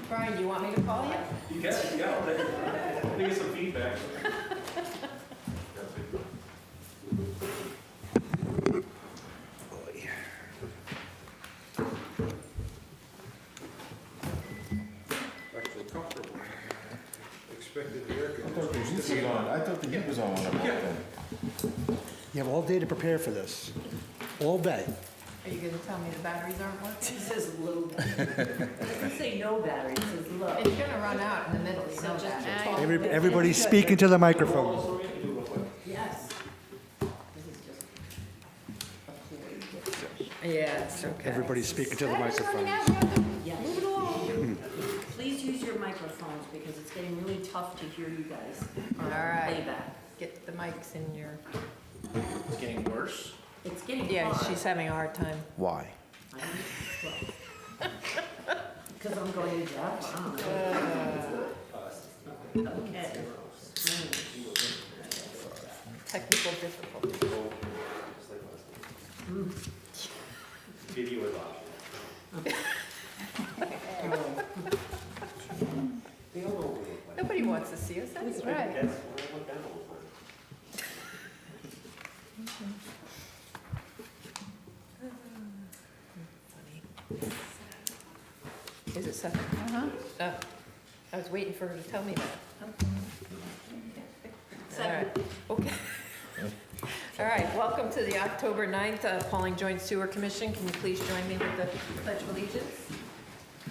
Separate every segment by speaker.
Speaker 1: Brian, do you want me to call you?
Speaker 2: You can, yeah, I'll get some feedback.
Speaker 3: Actually comfortable. Expected the air
Speaker 4: I thought the
Speaker 3: conditioning.
Speaker 4: heat was on, I thought the heat was on when I walked in.
Speaker 5: You have all day to prepare for this, all day.
Speaker 1: Are you gonna tell me the batteries aren't working?
Speaker 6: It says low battery. It doesn't say no battery, it says low.
Speaker 1: It's gonna run out in the middle, you know
Speaker 6: just
Speaker 1: that.
Speaker 6: talk.
Speaker 5: Everybody's speaking to the microphone.
Speaker 6: Yes. This is just a ploy.
Speaker 1: Yes, okay.
Speaker 5: Everybody's speaking to the microphone.
Speaker 6: Yes.
Speaker 1: Move it along.
Speaker 6: Please use your microphones because it's getting really tough to hear you guys on
Speaker 1: All right.
Speaker 6: playback.
Speaker 1: Get the mics in your,
Speaker 2: It's getting worse.
Speaker 6: It's getting
Speaker 1: yeah,
Speaker 6: hard.
Speaker 1: she's having a hard time.
Speaker 4: Why?
Speaker 6: Because I'm going to Jeff. Okay.
Speaker 1: Technical difficulty.
Speaker 2: Video is optional.
Speaker 1: Nobody wants to see us, that's right.
Speaker 2: That's what I went down all the time.
Speaker 1: Funny. Is it 7? Oh, I was waiting for her to tell me that. All right, okay. All right, welcome to the October 9th Pawling Joint Sewer Commission. Can you please join me with the Pledge of Allegiance?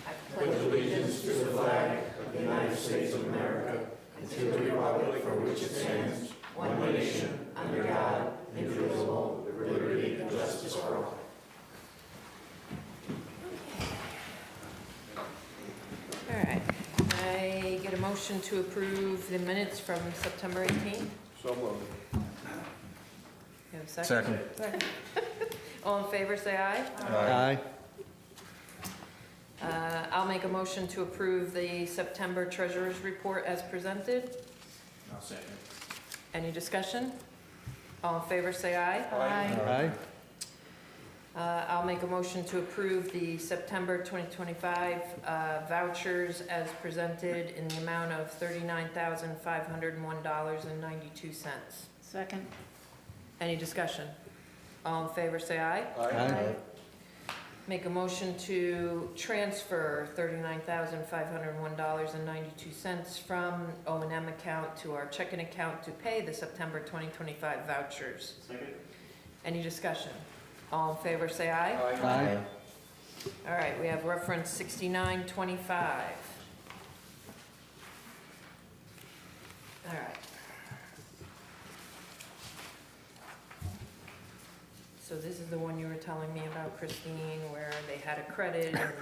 Speaker 1: I pledge allegiance to the flag of the United States of America and to the republic for which it stands, one nation, under God, indivisible, with liberty and justice for all. All right, I get a motion to approve the minutes from September 18th?
Speaker 3: So moved.
Speaker 1: You have a second?
Speaker 4: Second.
Speaker 1: All in favor, say aye.
Speaker 5: Aye.
Speaker 1: I'll make a motion to approve the September treasurer's report as presented.
Speaker 2: I'll second.
Speaker 1: Any discussion? All in favor, say aye.
Speaker 5: Aye.
Speaker 1: I'll make a motion to approve the September 2025 vouchers as presented in the amount of $39,501.92.
Speaker 6: Second.
Speaker 1: Any discussion? All in favor, say aye.
Speaker 5: Aye.
Speaker 1: Make a motion to transfer $39,501.92 from O&M account to our checking account to pay the September 2025 vouchers.
Speaker 2: Second?
Speaker 1: Any discussion? All in favor, say aye.
Speaker 5: Aye.
Speaker 1: All right, we have reference 6925. All right. So this is the one you were telling me about, Christine, where they had a credit and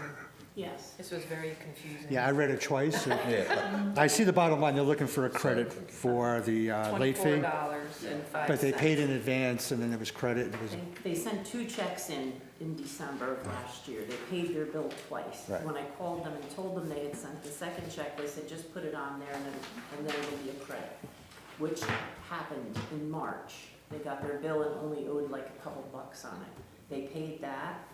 Speaker 6: Yes.
Speaker 1: this was very confusing.
Speaker 5: Yeah, I read it twice.
Speaker 4: Yeah.
Speaker 5: I see the bottom line, they're looking for a credit for the late fee,
Speaker 1: $24.05.
Speaker 5: but they paid in advance and then there was credit. It was,
Speaker 6: They sent 2 checks in December of last year. They paid their bill twice.
Speaker 5: Right.
Speaker 6: When I called them and told them they had sent the second check, they said, just put it on there and then it'll be a credit, which happened in March. They got their bill and only owed like a couple bucks on it. They paid that,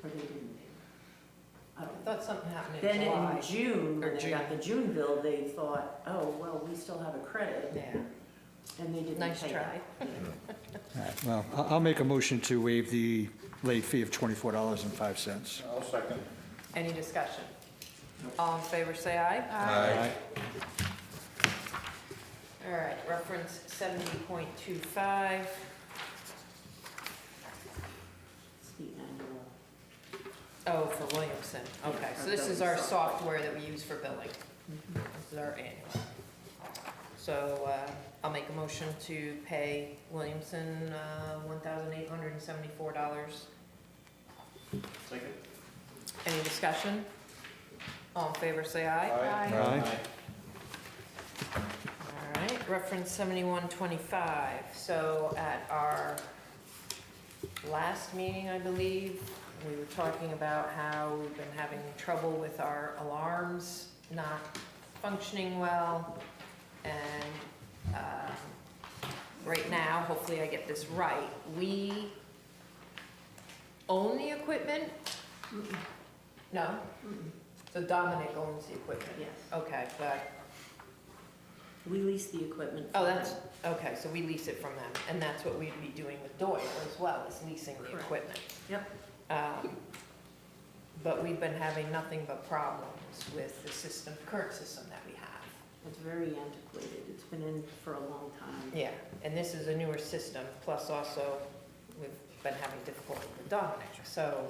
Speaker 6: or they didn't pay it. I
Speaker 1: I
Speaker 6: don't know.
Speaker 1: thought something happened in
Speaker 6: Then
Speaker 1: July.
Speaker 6: in June,
Speaker 1: Or
Speaker 6: when they got the June bill, they thought, oh, well, we still have a credit,
Speaker 1: Yeah,
Speaker 6: and they didn't
Speaker 1: nice
Speaker 6: pay
Speaker 1: try.
Speaker 6: that.
Speaker 5: all right, well, I'll make a motion to waive the late fee of $24.05.
Speaker 3: I'll second.
Speaker 1: Any discussion? All in favor, say aye.
Speaker 4: Aye.
Speaker 1: All right, reference 70.25.
Speaker 6: It's the annual.
Speaker 1: Oh, for Williamson. Okay, so this is our software that we use for billing. This is our annual. So I'll make a motion to pay Williamson $1,874.
Speaker 2: Second?
Speaker 1: Any discussion? All in favor, say aye.
Speaker 5: Aye.
Speaker 1: All right, reference 7125. So at our last meeting, I believe, we were talking about how we've been having trouble with our alarms not functioning well. And right now, hopefully I get this right, we own the equipment? No? So Dominic owns the equipment?
Speaker 6: Yes.
Speaker 1: Okay, but,
Speaker 6: We lease the equipment.
Speaker 1: oh,
Speaker 6: from
Speaker 1: that's,
Speaker 6: them.
Speaker 1: okay, so we lease it from them, and that's what we'd be doing with Doyle as well, is leasing the
Speaker 6: Correct.
Speaker 1: equipment.
Speaker 6: Yep.
Speaker 1: But we've been having nothing but problems with the system, current system that we have.
Speaker 6: It's very antiquated. It's been in for a long time.
Speaker 1: Yeah, and this is a newer system, plus also we've been having difficulty with Dominic, so,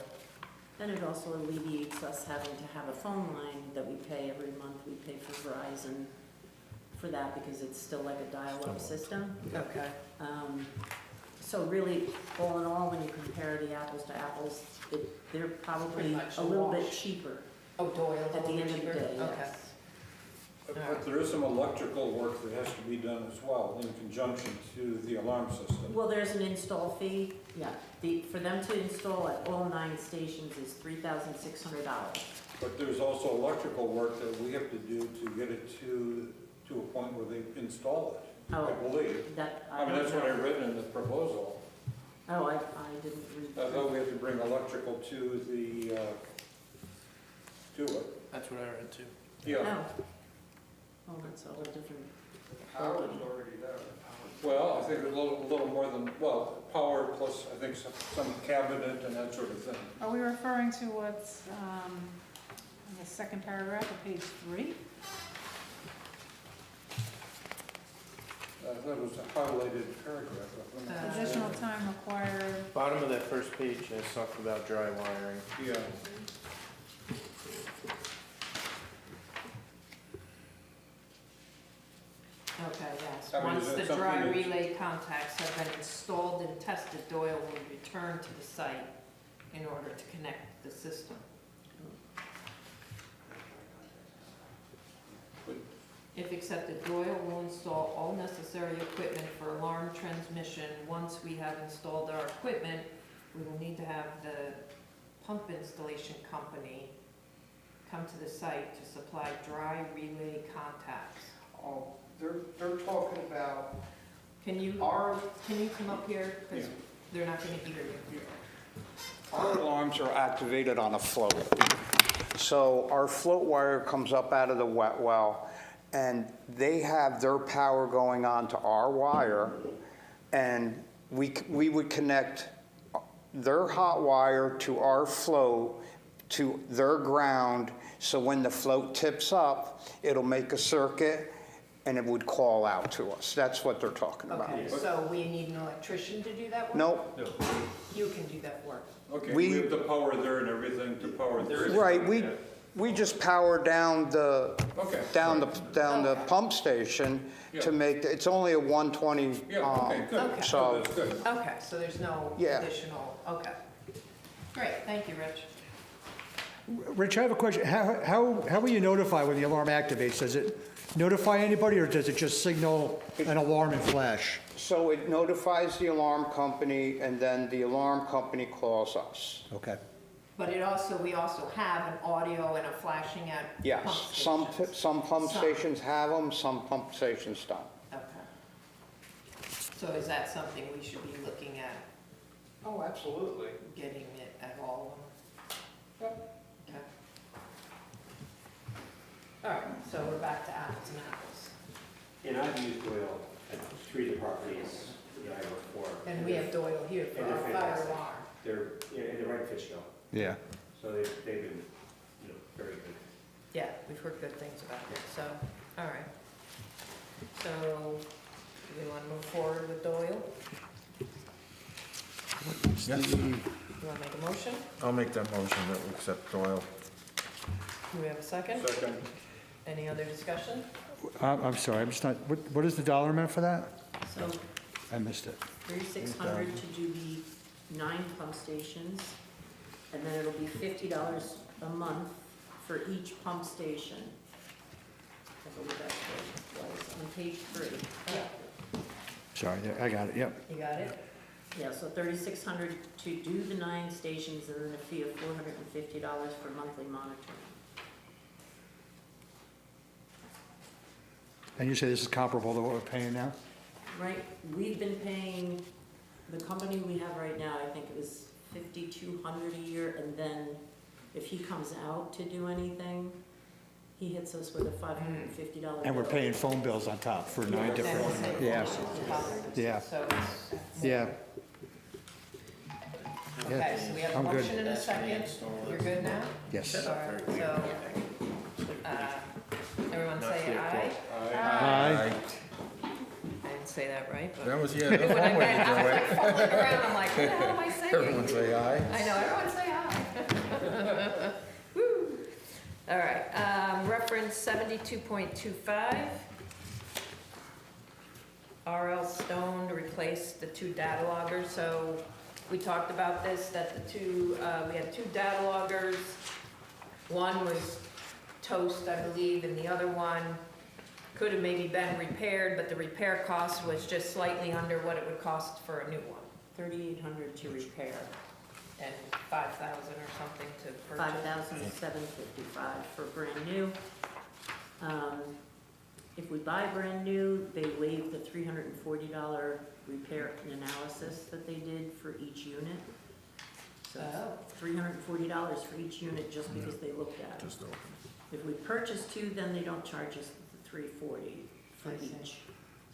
Speaker 6: And it also alleviates us having to have a phone line that we pay every month. We pay for Verizon for that because it's still like a dial-up system.
Speaker 1: okay.
Speaker 6: So really, all in all, when you compare the apples to apples, they're
Speaker 1: Pretty
Speaker 6: probably
Speaker 1: much
Speaker 6: a
Speaker 1: a
Speaker 6: little bit
Speaker 1: wash.
Speaker 6: cheaper
Speaker 1: Oh, Doyle's a
Speaker 6: at the
Speaker 1: little
Speaker 6: end of the
Speaker 1: cheaper?
Speaker 6: day,
Speaker 1: Okay.
Speaker 6: yes.
Speaker 3: But there is some electrical work that has to be done as well in conjunction to the alarm system.
Speaker 6: Well, there's an install fee, yeah. For them to install at all 9 stations is $3,600.
Speaker 3: But there's also electrical work that we have to do to get it to a point where they install it, I
Speaker 6: Oh,
Speaker 3: believe.
Speaker 6: that,
Speaker 3: I mean,
Speaker 6: don't
Speaker 3: that's what I
Speaker 6: know.
Speaker 3: read in the proposal.
Speaker 6: Oh, I didn't read.
Speaker 3: I thought we had to bring electrical to the, to it.
Speaker 2: That's what I read too.
Speaker 3: Yeah,
Speaker 6: Oh. Oh, that's a whole different.
Speaker 3: power's already there. Well, I think a little more than, well, power plus, I think, some cabinet and that sort of thing.
Speaker 7: Are we referring to what's in the second paragraph of page 3?
Speaker 3: I thought it was a highlighted paragraph.
Speaker 7: Additional time required.
Speaker 2: Bottom of that first page has talked about dry wiring.
Speaker 3: Yeah.
Speaker 1: Okay, yes.
Speaker 3: I mean,
Speaker 1: Once
Speaker 3: is that
Speaker 1: the dry
Speaker 3: something that-
Speaker 1: relay contacts have been installed and tested, Doyle will return to the site in order to connect the system. If accepted, Doyle will install all necessary equipment for alarm transmission. Once we have installed our equipment, we will need to have the pump installation company come to the site to supply dry relay contacts.
Speaker 8: Oh, they're talking about
Speaker 1: Can you
Speaker 8: our
Speaker 1: come up here? Because they're not gonna hear you.
Speaker 8: Our alarms are activated on a float. So our float wire comes up out of the wet well, and they have their power going on to our wire, and we would connect their hot wire to our float, to their ground, so when the float tips up, it'll make a circuit, and it would call out to us. That's what they're talking about.
Speaker 1: Okay, so we need an electrician to do that work?
Speaker 8: Nope,
Speaker 1: You can do that work.
Speaker 3: Okay,
Speaker 8: We-
Speaker 3: we have the power there and everything to power the.
Speaker 8: right, we just power down the,
Speaker 3: Okay.
Speaker 8: down the pump station to make, it's only a 120.
Speaker 3: Yeah, okay, good.
Speaker 1: Okay.
Speaker 8: So,
Speaker 3: That's good.
Speaker 1: Okay, so there's no
Speaker 8: Yeah.
Speaker 1: additional, okay. Great, thank you, Rich.
Speaker 5: Rich, I have a question. How will you notify when the alarm activates? Does it notify anybody, or does it just signal an alarm and flash?
Speaker 8: so it notifies the alarm company, and then the alarm company calls us.
Speaker 5: Okay.
Speaker 1: But we also have an audio and a flashing at pump
Speaker 8: Yes, some
Speaker 1: stations.
Speaker 8: pump
Speaker 1: Some.
Speaker 8: stations have them, some pump stations don't.
Speaker 1: Okay. So is that something we should be looking at,
Speaker 3: Oh, absolutely.
Speaker 1: getting it at all?
Speaker 3: Yep.
Speaker 1: Okay. All right, so we're back to apples and apples.
Speaker 2: And I've used Doyle at 3 of the properties that I work for.
Speaker 1: And we have Doyle here for
Speaker 2: And
Speaker 1: our
Speaker 2: they're
Speaker 1: fire
Speaker 2: fantastic.
Speaker 1: alarm.
Speaker 2: They're right in Fishkill,
Speaker 5: Yeah.
Speaker 2: so they've been, very good.
Speaker 1: Yeah, we've heard good things about it, so, all right. So, do we want to move forward with Doyle?
Speaker 4: Yes.
Speaker 1: You want to make a motion?
Speaker 4: I'll make that motion that we accept Doyle.
Speaker 1: Do we have a second?
Speaker 3: Second.
Speaker 1: Any other discussion?
Speaker 5: I'm sorry, I'm just not, what is the dollar amount for that?
Speaker 6: So
Speaker 5: I missed it.
Speaker 6: 3,600 to do the 9 pump stations, and then it'll be $50 a month for each pump station. I believe that's what it was on page 3.
Speaker 1: Yeah.
Speaker 5: Sorry, there, I got it, yep.
Speaker 1: You got it?
Speaker 6: Yeah, so 3,600 to do the 9 stations, and then a fee of $450 for monthly monitoring.
Speaker 5: And you say this is comparable to what we're paying now?
Speaker 6: Right, we've been paying, the company we have right now, I think it was $5,200 a year, and then if he comes out to do anything, he hits us with a $550 bill.
Speaker 5: And we're paying phone bills on top for 9 different, yeah, yeah,
Speaker 1: So it's.
Speaker 5: yeah.
Speaker 1: Okay, so we have a
Speaker 5: I'm good.
Speaker 1: motion and a second. You're good now?
Speaker 5: Yes.
Speaker 1: All right, so, everyone say aye.
Speaker 5: Aye.
Speaker 1: I didn't say that right, but.
Speaker 4: That was, yeah, that's
Speaker 1: When I
Speaker 4: one way
Speaker 1: meant, I was
Speaker 4: to
Speaker 1: like fumbling around, I'm like, what the hell am I
Speaker 4: do it.
Speaker 1: saying?
Speaker 4: Everyone say aye.
Speaker 1: I know, everyone say aye. Woo. All right, reference 72.25. R.L. Stone to replace the 2 data loggers. So we talked about this, that the 2, we had 2 data loggers. One was toast, I believe, and the other one could have maybe been repaired, but the repair cost was just slightly under what it would cost for a new one.
Speaker 6: $3,800 to repair,
Speaker 1: And 5,000 or something to purchase.
Speaker 6: $5,755 for brand new. If we buy brand new, they waive the $340 repair and analysis that they did for each unit. So
Speaker 1: Oh.
Speaker 6: $340 for each unit just because they looked at it.
Speaker 4: Just open.
Speaker 6: If we purchase 2, then they don't charge us the $340 for
Speaker 1: I see.
Speaker 6: each.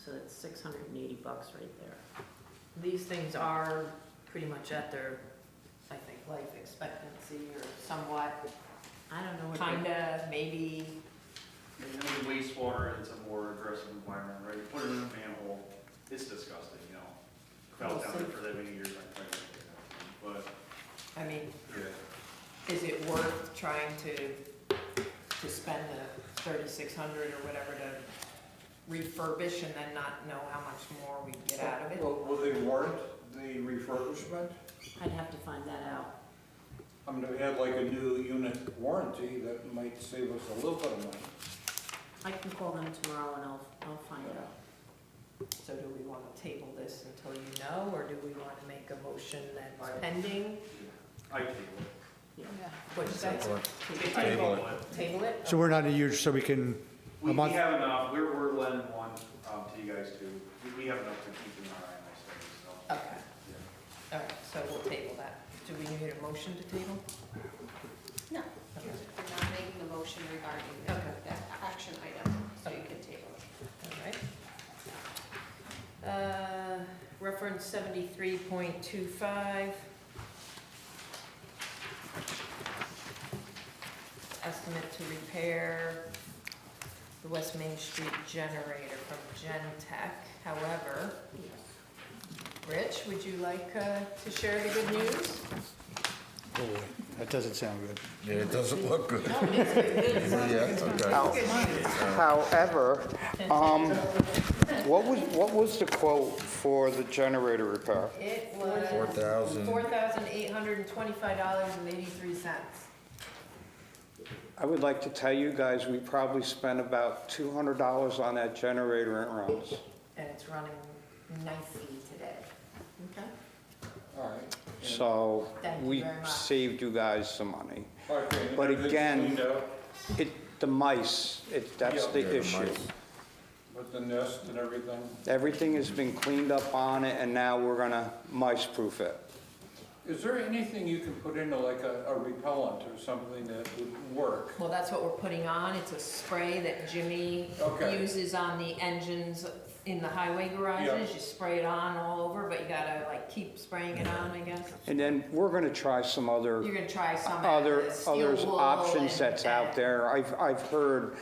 Speaker 6: So that's $680 right there.
Speaker 1: These things are pretty much at their, I think, life expectancy or somewhat,
Speaker 6: I don't know what. they-
Speaker 1: kinda, maybe.
Speaker 9: And then with wastewater, it's a more aggressive environment, right? You put it in a manhole, it's disgusting, you know? If I was down there for that many years, I'd probably take that. But,
Speaker 1: I mean,
Speaker 9: yeah.
Speaker 1: is it worth trying to spend the 3,600 or whatever to refurbish and then not know how much more we get out of it?
Speaker 3: Well, will they warrant the refurbishment?
Speaker 6: I'd have to find that out.
Speaker 3: I mean, if we had like a new unit warranty, that might save us a little bit of money.
Speaker 6: I can call them tomorrow and I'll find out.
Speaker 1: So do we want to table this until you know, or do we want to make a motion that's pending?
Speaker 9: I table
Speaker 7: Yeah.
Speaker 1: What'd you say?
Speaker 4: Or
Speaker 9: it. I
Speaker 4: Table
Speaker 9: table
Speaker 4: it.
Speaker 9: it.
Speaker 1: Table it?
Speaker 5: So we're not in a huge, so we can,
Speaker 9: We
Speaker 5: month?
Speaker 9: have enough, we're lending one, to you guys too. We have enough to keep an eye on those things, so.
Speaker 1: Okay,
Speaker 9: Yeah.
Speaker 1: all right, so we'll table that. Do we need a motion to table?
Speaker 10: No,
Speaker 1: Okay.
Speaker 10: we're not making a motion regarding
Speaker 1: Okay.
Speaker 10: that action item, so you can table it.
Speaker 1: All right. Reference 73.25. Estimate to repair the West Main Street generator from Gentech. However, Rich, would you like to share the good news?
Speaker 5: oh, that doesn't sound good.
Speaker 4: Yeah, it doesn't look good.
Speaker 1: No, it's good.
Speaker 4: Yeah, okay.
Speaker 8: However, what was the quote for the generator repair?
Speaker 1: It was
Speaker 4: $4,000.
Speaker 1: $4,825.83.
Speaker 8: I would like to tell you guys, we probably spent about $200 on that generator and runs.
Speaker 1: And it's running nicely today. Okay.
Speaker 3: All right.
Speaker 8: So
Speaker 1: Thank you
Speaker 8: we
Speaker 1: very much.
Speaker 8: saved you guys some money.
Speaker 3: Okay, and
Speaker 8: But
Speaker 3: everything's
Speaker 8: again-
Speaker 3: cleaned out
Speaker 8: The mice, that's
Speaker 3: Yeah.
Speaker 8: the
Speaker 4: Yeah, the
Speaker 8: issue.
Speaker 4: mice.
Speaker 3: with the nest and everything?
Speaker 8: Everything has been cleaned up on it, and now we're gonna mice-proof it.
Speaker 3: Is there anything you can put into like a repellent or something that would work?
Speaker 1: Well, that's what we're putting on. It's a spray that Jimmy
Speaker 3: Okay.
Speaker 1: uses on the engines in the highway garages.
Speaker 3: Yeah.
Speaker 1: You spray it on all over, but you gotta like keep spraying it on, I guess.
Speaker 8: And then we're gonna try some other
Speaker 1: You're gonna try some out of the steel
Speaker 8: others
Speaker 1: wool
Speaker 8: options
Speaker 1: and-
Speaker 8: that's out
Speaker 1: and-
Speaker 8: there. I've heard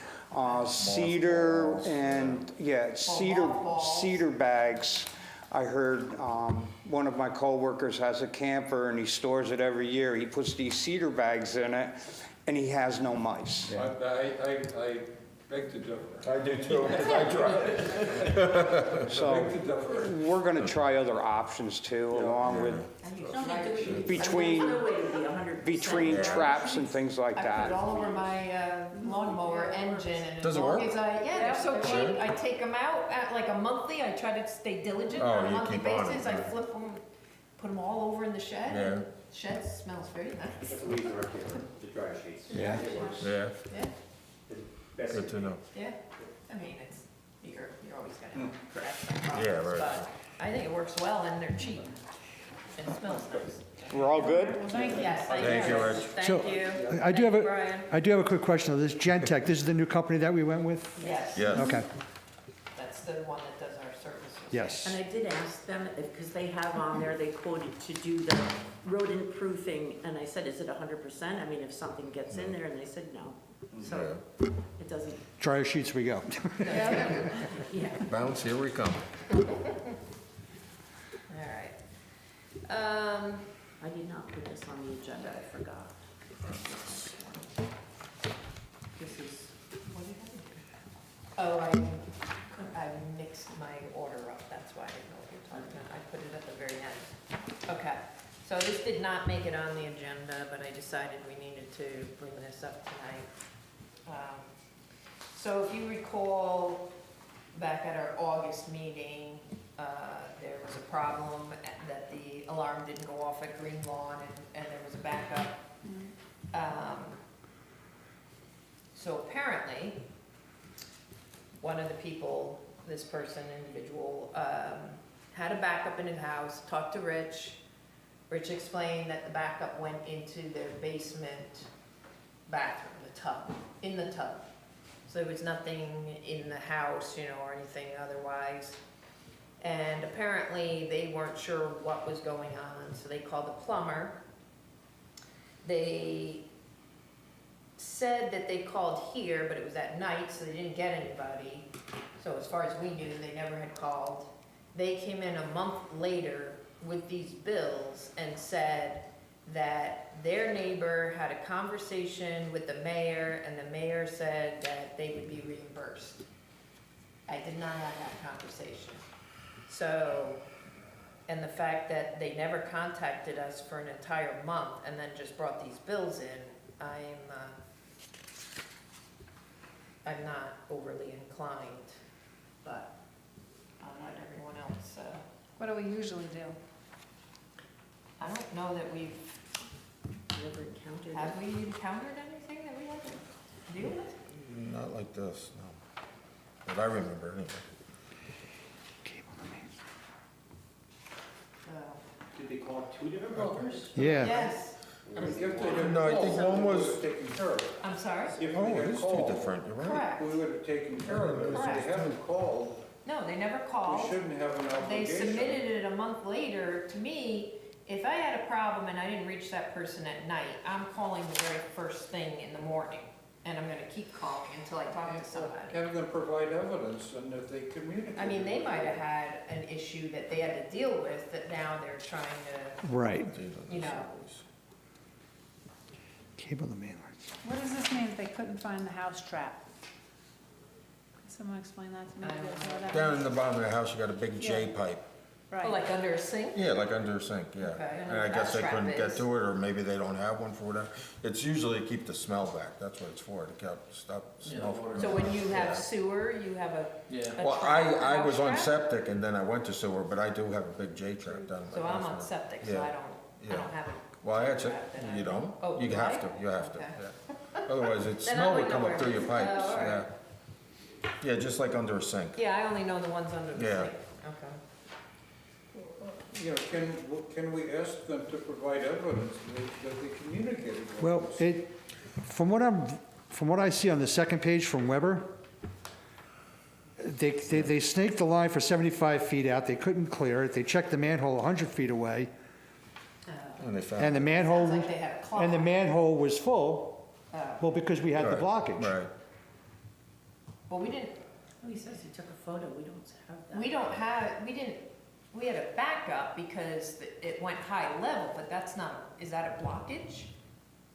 Speaker 8: cedar
Speaker 4: Mothballs,
Speaker 8: and, yeah,
Speaker 1: mothballs.
Speaker 8: cedar bags. I heard one of my coworkers has a camper and he stores it every year. He puts these cedar bags in it and he has no mice.
Speaker 3: I beg to differ.
Speaker 4: I do too, because I tried it.
Speaker 8: So
Speaker 3: Beg to differ.
Speaker 8: we're gonna try other options too, along with,
Speaker 1: I use dryer sheets.
Speaker 8: between,
Speaker 6: There's no way to be 100%.
Speaker 8: between traps and things like
Speaker 1: I put it
Speaker 8: that.
Speaker 1: all over my lawnmower engine, and as
Speaker 4: Does it
Speaker 1: long
Speaker 4: work?
Speaker 1: as yeah, they're so
Speaker 4: Yeah.
Speaker 1: cheap. I take them out at like a monthly. I try to stay diligent
Speaker 4: Oh,
Speaker 1: on a
Speaker 4: you
Speaker 1: monthly
Speaker 4: keep on it,
Speaker 1: basis. I
Speaker 4: yeah.
Speaker 1: flip them, put them all over in the shed.
Speaker 4: Yeah.
Speaker 1: and Shed smells very nice.
Speaker 2: That's what we work here, the dry sheets.
Speaker 5: Yeah.
Speaker 2: It works.
Speaker 4: Yeah,
Speaker 1: Yeah,
Speaker 2: Best
Speaker 4: good to know.
Speaker 1: yeah. I mean, you're always gonna
Speaker 3: Hmm.
Speaker 1: have some problems,
Speaker 4: Yeah, right.
Speaker 1: but I think it works well and they're cheap. It smells nice.
Speaker 8: We're all good?
Speaker 7: Well, thank you.
Speaker 1: Yes,
Speaker 4: Thank you, Rich.
Speaker 5: So,
Speaker 1: Thank you.
Speaker 5: I do have
Speaker 1: Thank you,
Speaker 5: a,
Speaker 1: Brian.
Speaker 5: I do have a quick question, though. This Gentech, this is the new company that we went with?
Speaker 1: Yes.
Speaker 4: Yes.
Speaker 5: Okay,
Speaker 1: That's the one that does our services.
Speaker 5: yes.
Speaker 6: And I did ask them, because they have on there, they quoted to do the rodent proofing, and I said, is it 100%? I mean, if something gets in there, and they said no. So it doesn't,
Speaker 5: Dryer sheets we go.
Speaker 7: Yeah.
Speaker 6: yeah.
Speaker 4: Bounce, here we come.
Speaker 1: All right.
Speaker 6: I did not put this on the agenda, I forgot. This is, what did I do?
Speaker 1: Oh, I mixed my order up, that's why I didn't know what you're talking about. I put it at the very end. Okay, so this did not make it on the agenda, but I decided we needed to bring this up tonight. So if you recall, back at our August meeting, there was a problem that the alarm didn't go off at Green Lawn and there was a backup. So apparently, one of the people, this person, individual, had a backup in his house, talked to Rich. Rich explained that the backup went into their basement bathroom, the tub, in the tub. So there was nothing in the house, you know, or anything otherwise. And apparently they weren't sure what was going on, so they called the plumber. They said that they called here, but it was at night, so they didn't get anybody. So as far as we knew, they never had called. They came in a month later with these bills and said that their neighbor had a conversation with the mayor, and the mayor said that they would be reimbursed. I did not have that conversation. So, and the fact that they never contacted us for an entire month and then just brought these bills in, I'm not overly inclined, but I'll let everyone else,
Speaker 7: What do we usually do?
Speaker 1: I don't know that we've,
Speaker 6: Never encountered
Speaker 1: have
Speaker 6: it.
Speaker 1: we encountered anything that we had to deal with?
Speaker 4: Not like this, no. But I remember anyway.
Speaker 2: Did they call two different builders?
Speaker 5: Yeah.
Speaker 1: Yes,
Speaker 3: I mean, if they had
Speaker 4: No, I think
Speaker 3: called,
Speaker 4: one
Speaker 3: we
Speaker 4: was-
Speaker 3: would have taken care of it.
Speaker 1: I'm sorry?
Speaker 3: If
Speaker 4: Oh,
Speaker 3: we
Speaker 4: it
Speaker 3: had
Speaker 4: is two
Speaker 3: called,
Speaker 4: different, you're right.
Speaker 1: Correct.
Speaker 3: we would have taken care of it. If
Speaker 1: Correct.
Speaker 3: they haven't called,
Speaker 1: No, they never
Speaker 3: we
Speaker 1: called.
Speaker 3: shouldn't have an
Speaker 1: They
Speaker 3: obligation.
Speaker 1: submitted it a month later. To me, if I had a problem and I didn't reach that person at night, I'm calling the very first thing in the morning. And I'm gonna keep calling until I talk to somebody.
Speaker 3: Have them provide evidence, and if they communicate.
Speaker 1: I mean, they might have had an issue that they had to deal with that now they're trying to,
Speaker 5: Right.
Speaker 1: you know.
Speaker 5: Cable the main lines.
Speaker 7: What does this mean if they couldn't find the house trap? Can someone explain that to me?
Speaker 1: I don't
Speaker 7: Do you know what that
Speaker 4: Down in
Speaker 7: means?
Speaker 4: the bottom of the house, you got a big J
Speaker 7: Yeah.
Speaker 4: pipe.
Speaker 7: Right.
Speaker 1: Oh, like under a sink?
Speaker 4: Yeah, like under a sink, yeah.
Speaker 1: Okay, I know
Speaker 4: And I
Speaker 1: what
Speaker 4: guess
Speaker 1: that
Speaker 4: they couldn't
Speaker 1: trap
Speaker 4: get
Speaker 1: is.
Speaker 4: to it, or maybe they don't have one for whatever. It's usually to keep the smell back, that's what it's for, to stop smell from.
Speaker 1: So when you
Speaker 4: Yeah.
Speaker 1: have sewer, you have a
Speaker 4: Well,
Speaker 1: trap,
Speaker 4: I was
Speaker 1: house
Speaker 4: on
Speaker 1: trap?
Speaker 4: septic and then I went to sewer, but I do have a big J trap down in my
Speaker 1: So I'm on
Speaker 4: basement.
Speaker 1: septic, so
Speaker 4: Yeah.
Speaker 1: I
Speaker 4: Yeah.
Speaker 1: don't have it.
Speaker 4: Well, I had to,
Speaker 1: trap that I
Speaker 4: you don't?
Speaker 1: Oh,
Speaker 4: You
Speaker 1: do
Speaker 4: have
Speaker 1: I?
Speaker 4: to, you have to,
Speaker 1: Okay.
Speaker 4: yeah. Otherwise, it
Speaker 1: Then I
Speaker 4: smell
Speaker 1: would
Speaker 4: would
Speaker 1: know
Speaker 4: come
Speaker 1: where
Speaker 4: up
Speaker 1: it
Speaker 4: through your
Speaker 1: is.
Speaker 4: pipes,
Speaker 1: Oh, all
Speaker 4: yeah.
Speaker 1: right.
Speaker 4: Yeah, just like under a sink.
Speaker 1: Yeah, I only know the ones under the
Speaker 4: Yeah.
Speaker 1: sink. Okay.
Speaker 3: You know, can we ask them to provide evidence that they communicated with
Speaker 5: Well,
Speaker 3: us?
Speaker 5: from what I see on the second page from Weber, they snaked the line for 75 feet out, they couldn't clear it, they checked the manhole 100 feet away,
Speaker 4: And they
Speaker 5: and
Speaker 4: found,
Speaker 5: the manhole,
Speaker 1: Sounds like they had a clock.
Speaker 5: and the manhole was full, well, because we had the
Speaker 4: Right,
Speaker 5: blockage.
Speaker 4: right.
Speaker 1: Well, we didn't,
Speaker 6: Oh, he says he took a photo, we don't have that.
Speaker 1: we don't have, we had a backup because it went high level, but that's not, is that a blockage?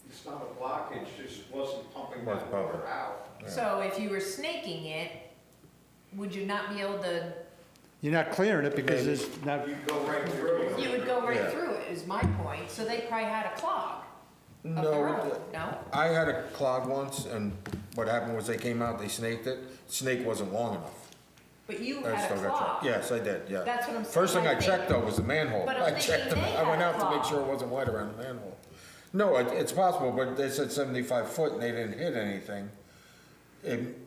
Speaker 8: It's not a blockage, just wasn't pumping
Speaker 4: Wasn't
Speaker 8: that water
Speaker 4: pumping.
Speaker 8: out.
Speaker 4: Yeah.
Speaker 1: So if you were snaking it, would you not be able to,
Speaker 5: You're not clearing it because there's not,
Speaker 8: You go right through.
Speaker 1: you would go right
Speaker 4: Yeah.
Speaker 1: through it, is my point. So they probably had a clog of their
Speaker 4: No,
Speaker 1: own, no?
Speaker 4: I had a clog once, and what happened was they came out, they snaked it, snake wasn't long enough.
Speaker 1: But you
Speaker 4: I
Speaker 1: had
Speaker 4: still
Speaker 1: a
Speaker 4: got
Speaker 1: clog.
Speaker 4: checked. Yes, I did, yeah.
Speaker 1: That's what I'm saying.
Speaker 4: First thing I
Speaker 1: think-
Speaker 4: checked though was the manhole.
Speaker 1: But I'm
Speaker 4: I
Speaker 1: thinking
Speaker 4: checked it,
Speaker 1: they
Speaker 4: I went
Speaker 1: had a
Speaker 4: out to make
Speaker 1: clog.
Speaker 4: sure it wasn't white around the manhole. No, it's possible, but they said 75 foot and they didn't hit anything.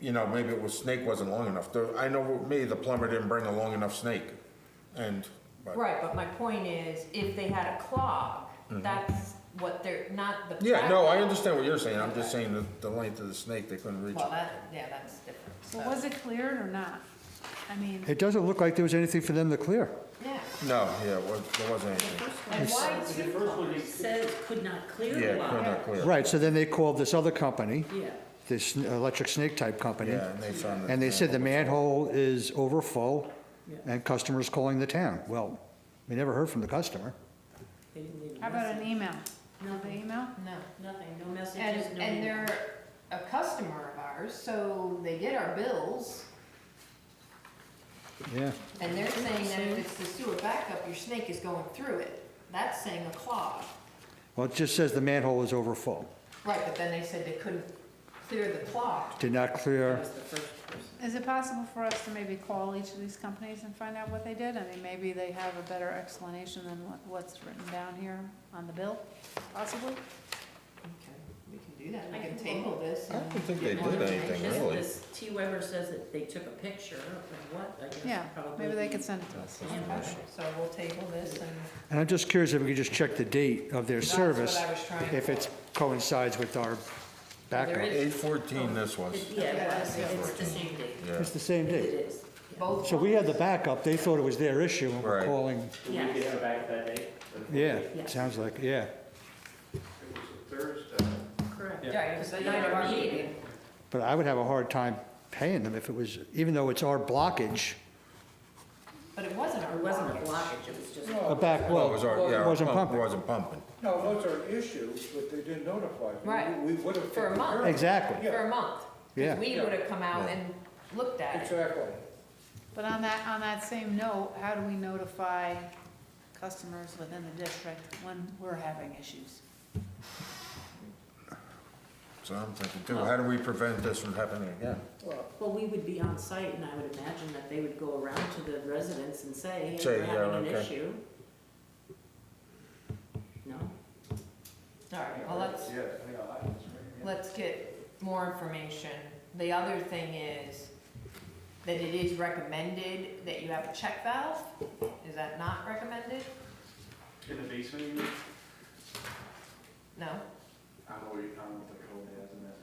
Speaker 4: You know, maybe it was, snake wasn't long enough. I know with me, the plumber didn't bring a long enough snake. And but.
Speaker 1: Right, but my point is, if they had a clog, that's what they're, not the.
Speaker 4: Yeah, no, I
Speaker 1: practice.
Speaker 4: understand what you're saying, I'm just saying the length of the snake, they couldn't reach
Speaker 1: Well,
Speaker 4: it.
Speaker 1: that's different.
Speaker 7: So was it cleared or not? I mean,
Speaker 5: It doesn't look like there was anything for them to clear.
Speaker 1: Yeah,
Speaker 4: No, yeah, there wasn't
Speaker 6: The
Speaker 4: anything.
Speaker 6: first one
Speaker 1: and why
Speaker 6: says-
Speaker 1: two
Speaker 6: the first one
Speaker 1: cars?
Speaker 6: says could not clear
Speaker 4: Yeah,
Speaker 6: the lot.
Speaker 4: could not clear.
Speaker 5: Right, so then they called this other company,
Speaker 6: Yeah.
Speaker 5: this electric snake type company,
Speaker 4: Yeah, and they found it.
Speaker 5: and they said the manhole is overfull
Speaker 6: Yeah.
Speaker 5: and customers calling the town. Well, we never heard from the customer.
Speaker 6: They didn't leave a
Speaker 7: how about an
Speaker 6: message.
Speaker 7: email?
Speaker 6: No,
Speaker 7: The email?
Speaker 1: No.
Speaker 6: nothing, no messages,
Speaker 1: And,
Speaker 6: no.
Speaker 1: and they're a customer of ours, so they get our bills,
Speaker 5: Yeah.
Speaker 1: and they're saying that if it's the sewer backup, your snake is going through it. That's saying a clog.
Speaker 5: Well, it just says the manhole is overfull.
Speaker 1: Right, but then they said they couldn't clear the clog.
Speaker 5: Did not
Speaker 6: That
Speaker 5: clear,
Speaker 6: was the first person.
Speaker 7: Is it possible for us to maybe call each of these companies and find out what they did? I mean, maybe they have a better explanation than what's written down here on the bill, possibly?
Speaker 1: Okay, we can do that. We
Speaker 6: I
Speaker 1: can
Speaker 6: can
Speaker 1: table this.
Speaker 4: I
Speaker 1: and
Speaker 4: don't think they
Speaker 1: get more
Speaker 4: did anything,
Speaker 1: information.
Speaker 4: really.
Speaker 6: This T. Weber says that they took a picture of what, I guess.
Speaker 7: Yeah,
Speaker 6: probably
Speaker 7: maybe they
Speaker 6: the-
Speaker 7: could send it to us.
Speaker 1: Okay, so we'll table this, and
Speaker 5: and I'm just curious if we could just check the date of their
Speaker 1: that's
Speaker 5: service,
Speaker 1: what I was trying.
Speaker 5: if it coincides with our backup.
Speaker 6: There is-
Speaker 4: 8/14 this was.
Speaker 6: Yeah, it was. It's the same date.
Speaker 4: Yeah.
Speaker 5: It's the same
Speaker 6: It
Speaker 5: date.
Speaker 6: is.
Speaker 1: Both.
Speaker 5: So we had the backup, they thought it was their issue, and we're
Speaker 4: Right.
Speaker 5: calling,
Speaker 6: Yes.
Speaker 2: it back that day?
Speaker 5: yeah,
Speaker 6: Yes.
Speaker 5: sounds like, yeah.
Speaker 3: It was a Thursday.
Speaker 6: Correct.
Speaker 1: Yeah, it was the night of our meeting.
Speaker 5: But I would have a hard time paying them if it was, even though it's our blockage,
Speaker 1: But it wasn't our
Speaker 6: It wasn't a
Speaker 1: blockage.
Speaker 6: blockage, it was just.
Speaker 5: a back
Speaker 4: Well, it
Speaker 5: well.
Speaker 4: was our, yeah,
Speaker 5: It
Speaker 4: our
Speaker 5: wasn't
Speaker 4: pump
Speaker 5: pumping.
Speaker 4: wasn't pumping.
Speaker 3: No, those are issues, but they didn't notify me.
Speaker 1: Right.
Speaker 3: We would have.
Speaker 1: For a
Speaker 3: taken
Speaker 1: month.
Speaker 3: care of it.
Speaker 5: Exactly,
Speaker 1: For a month.
Speaker 5: Yeah.
Speaker 1: Because we would have come out and looked at it.
Speaker 3: Exactly.
Speaker 7: But on that same note, how do we notify customers within the district when we're having issues?
Speaker 4: So I'm thinking too, how do we prevent this from happening again?
Speaker 6: Well, we would be on site, and I would imagine that they would go around to the residents and say, hey,
Speaker 4: Say,
Speaker 6: we're
Speaker 4: yeah,
Speaker 6: having an
Speaker 4: okay.
Speaker 6: issue. No?
Speaker 1: All right, well, let's get more information. The other thing is that it is recommended that you have a check valve. Is that not recommended?
Speaker 9: In the basement, you mean?
Speaker 1: No?
Speaker 9: I don't know what the code has in that.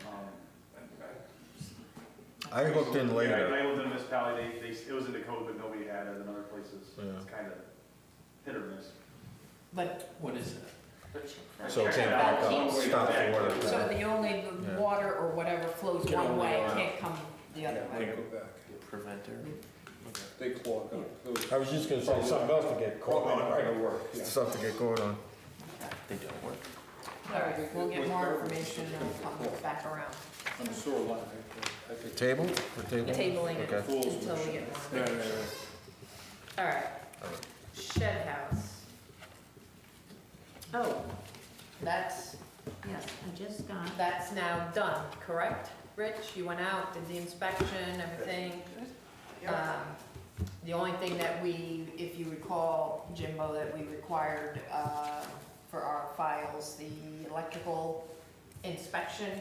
Speaker 4: I hooked in later.
Speaker 9: I owned the municipality, it was in the code, but nobody had it in other places.
Speaker 4: Yeah.
Speaker 9: It's kind of hit or miss.
Speaker 1: But,
Speaker 4: So it can't back up, stop the water.
Speaker 1: so the only
Speaker 4: Yeah.
Speaker 1: water or whatever flows
Speaker 2: Can
Speaker 1: one
Speaker 2: only
Speaker 1: way,
Speaker 2: go
Speaker 1: it
Speaker 2: out.
Speaker 1: can't come the other
Speaker 3: They
Speaker 1: way.
Speaker 3: go back.
Speaker 2: Preventer?
Speaker 3: They clog up. Those-
Speaker 4: I was just gonna say something else to get caught on,
Speaker 3: Right,
Speaker 4: right?
Speaker 3: it'll work, yeah.
Speaker 4: Stuff to get caught on.
Speaker 2: They don't work.
Speaker 1: All right, we'll get more information and we'll come back around.
Speaker 3: On the sewer line, I think.
Speaker 4: Table? We're tabling?
Speaker 1: Tabling it
Speaker 4: Okay.
Speaker 1: until we get more.
Speaker 3: Right, right, right.
Speaker 1: All right, shed house,
Speaker 6: Oh,
Speaker 1: that's,
Speaker 6: yes, I just got,
Speaker 1: that's now done, correct? Rich, you went out, did the inspection, everything? The only thing that we, if you recall, Jimbo, that we required, for our files, the electrical inspection.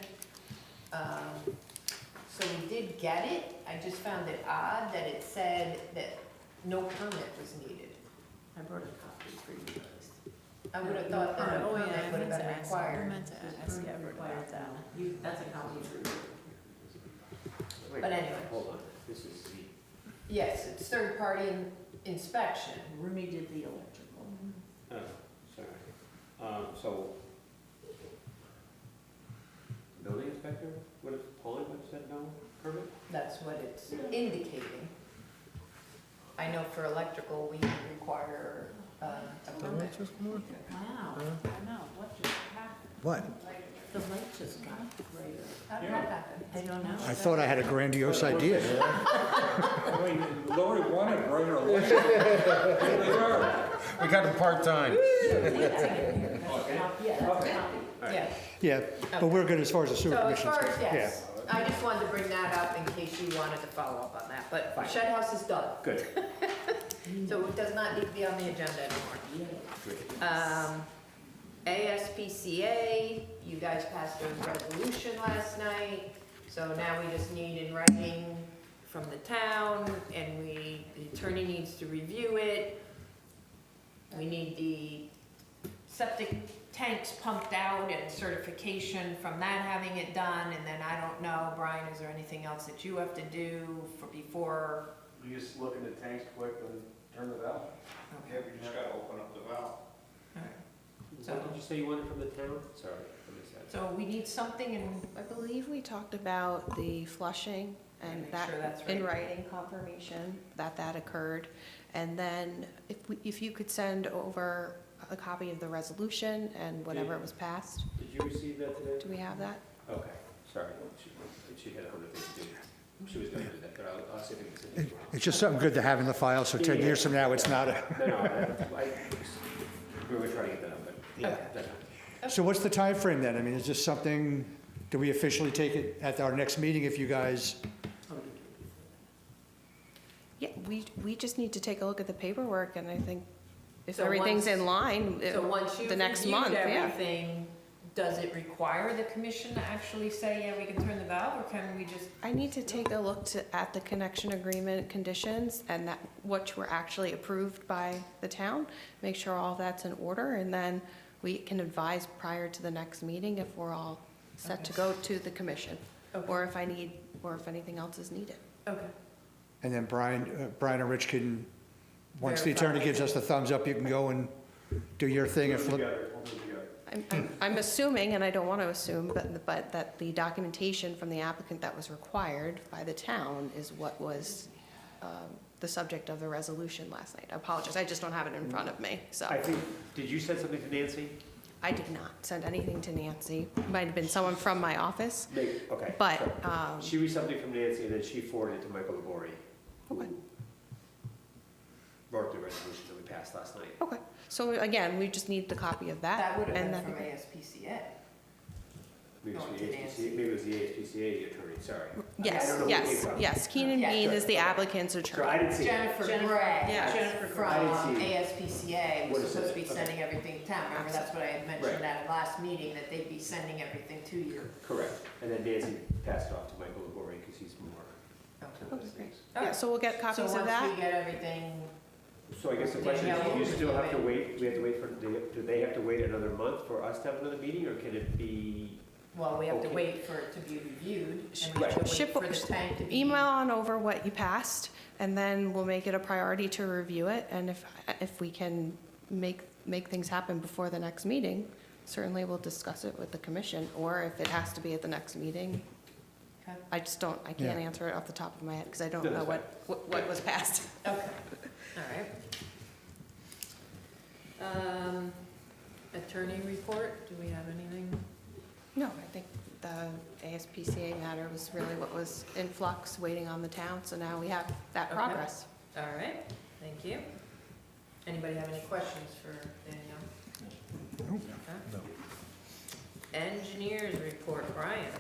Speaker 1: So we did get it, I just found it odd that it said that no permit was needed.
Speaker 6: I brought a copy for you guys.
Speaker 1: I would have thought that a
Speaker 7: Oh, yeah,
Speaker 1: permit
Speaker 7: I
Speaker 1: would have
Speaker 7: meant to
Speaker 1: been
Speaker 7: ask, I
Speaker 1: required.
Speaker 7: meant to ask Everett about that.
Speaker 6: You, that's a copy for you.
Speaker 1: But anyway.
Speaker 2: Hold on, this is the.
Speaker 1: Yes, it's third-party inspection.
Speaker 6: Rumi did the electrical.
Speaker 2: Oh, sorry. So, building inspector, what if Pawling would have said no permit?
Speaker 1: That's what it's indicating. I know for electrical, we require a permit.
Speaker 6: Wow,
Speaker 7: I know, what just happened?
Speaker 5: What?
Speaker 6: the light just got brighter.
Speaker 1: How did that happen?
Speaker 6: I don't know.
Speaker 5: I thought I had a grandiose idea.
Speaker 3: Wait, Lori wanted brighter lights. Here they are.
Speaker 4: We got him part-time.
Speaker 1: Yeah.
Speaker 5: Yeah, but we're good as far as the sewer
Speaker 1: So as
Speaker 5: commission's
Speaker 1: far as,
Speaker 5: concerned.
Speaker 1: yes, I just wanted to bring that up in case you wanted to follow up on that, but
Speaker 2: Fine.
Speaker 1: shed house is done.
Speaker 2: Good.
Speaker 1: So it does not need to be on the agenda anymore. ASPCA, you guys passed a resolution last night, so now we just need in writing from the town, and the attorney needs to review it. We need the septic tanks pumped out and certification from that having it done, and then I don't know, Brian, is there anything else that you have to do before?
Speaker 9: You just look in the tanks quick and turn the valve.
Speaker 2: Yeah, we just gotta open up the valve.
Speaker 1: So-
Speaker 2: What did you say you wanted from the town? Sorry, I missed that.
Speaker 1: So we need something in,
Speaker 10: I believe we talked about the flushing and
Speaker 1: Make
Speaker 10: that
Speaker 1: sure that's
Speaker 10: in
Speaker 1: right.
Speaker 10: writing confirmation that that occurred. And then if you could send over a copy of the resolution and whatever was passed.
Speaker 2: Did you receive that today?
Speaker 10: Do we have that?
Speaker 2: Okay, sorry. She had 100 things to do. She was gonna do that, but I'll see if we can send it to her.
Speaker 5: It's just something good to have in the file, so 10 years from now, it's not a,
Speaker 2: We were trying to get that up, but yeah. that's-
Speaker 5: so what's the time frame then? I mean, is this something, do we officially take it at our next meeting if you guys,
Speaker 10: Yeah, we just need to take a look at the paperwork, and I think if
Speaker 1: So
Speaker 10: everything's
Speaker 1: once-
Speaker 10: in line,
Speaker 1: so once you've
Speaker 10: the next
Speaker 1: reviewed
Speaker 10: month, yeah.
Speaker 1: everything, does it require the commission to actually say, yeah, we can turn the valve, or can we just?
Speaker 10: I need to take a look at the connection agreement conditions and that, which were actually approved by the town, make sure all that's in order, and then we can advise prior to the next meeting if we're all set to go to the commission,
Speaker 1: Okay.
Speaker 10: or if anything else is needed.
Speaker 1: Okay.
Speaker 5: and then Brian and Rich can, once the
Speaker 1: Verify.
Speaker 5: attorney gives us the thumbs up, you can go and do your thing and flip.
Speaker 9: We'll do it together.
Speaker 10: I'm assuming, and I don't want to assume, but that the documentation from the applicant that was required by the town is what was the subject of the resolution last night. I apologize, I just don't have it in front of me, so.
Speaker 2: I think, did you send something to Nancy?
Speaker 10: I did not send anything to Nancy. Might have been someone from my office,
Speaker 2: Okay.
Speaker 10: but,
Speaker 2: sorry. She received something from Nancy, and then she forwarded it to Michael Labori, who
Speaker 10: okay,
Speaker 2: wrote the resolution that we passed last night.
Speaker 10: okay. So again, we just need the copy of that.
Speaker 1: That would have
Speaker 10: and
Speaker 1: been
Speaker 10: then-
Speaker 1: from ASPCA.
Speaker 2: Maybe
Speaker 1: Going
Speaker 2: it was
Speaker 1: to
Speaker 2: the
Speaker 1: Nancy.
Speaker 2: ASPCA, maybe it was the ASPCA attorney, sorry. I
Speaker 10: Yes,
Speaker 2: don't know who it came
Speaker 10: yes,
Speaker 2: from.
Speaker 10: yes. Keenan
Speaker 1: Yeah.
Speaker 10: Bean is the applicant's
Speaker 2: So I
Speaker 10: attorney.
Speaker 2: didn't see it.
Speaker 1: Jennifer Gray.
Speaker 10: Yeah.
Speaker 1: Jennifer from
Speaker 2: I didn't see it.
Speaker 1: ASPCA
Speaker 2: What
Speaker 1: was
Speaker 2: is
Speaker 1: supposed to
Speaker 2: it?
Speaker 1: be
Speaker 2: Okay.
Speaker 1: sending everything to town. Remember, that's what I had mentioned
Speaker 2: Right.
Speaker 1: at last meeting, that they'd be sending everything to you.
Speaker 2: Correct. And then Nancy passed it off to Michael Labori, because he's more.
Speaker 1: Okay.
Speaker 2: on those
Speaker 10: great.
Speaker 2: things.
Speaker 10: Yeah, so we'll get copies of
Speaker 1: So once
Speaker 10: that.
Speaker 1: we get everything,
Speaker 2: So I guess the question is,
Speaker 1: Danielle,
Speaker 2: do you still
Speaker 1: will
Speaker 2: have to
Speaker 1: you
Speaker 2: wait, we have to wait for, do they have to wait another month for us to have another meeting, or can it be?
Speaker 1: well, we have to
Speaker 2: Okay.
Speaker 1: wait for it to be reviewed, and we
Speaker 2: Right.
Speaker 1: have to
Speaker 10: Ship-
Speaker 1: wait for the tank to be.
Speaker 10: Email on over what you passed, and then we'll make it a priority to review it, and if we can make things happen before the next meeting, certainly we'll discuss it with the commission, or if it has to be at the next meeting.
Speaker 1: Okay.
Speaker 10: I can't
Speaker 5: Yeah.
Speaker 10: answer it off the top of my head, because I don't
Speaker 2: No,
Speaker 10: know
Speaker 2: that's
Speaker 10: what was passed.
Speaker 1: Okay, all right. Attorney report, do we have anything?
Speaker 10: No, I think the ASPCA matter was really what was in flux, waiting on the town, so now we have that
Speaker 1: Okay.
Speaker 10: progress.
Speaker 1: All right, thank you. Anybody have any questions for Danielle?
Speaker 5: Nope.
Speaker 1: Okay. Engineers report, Brian.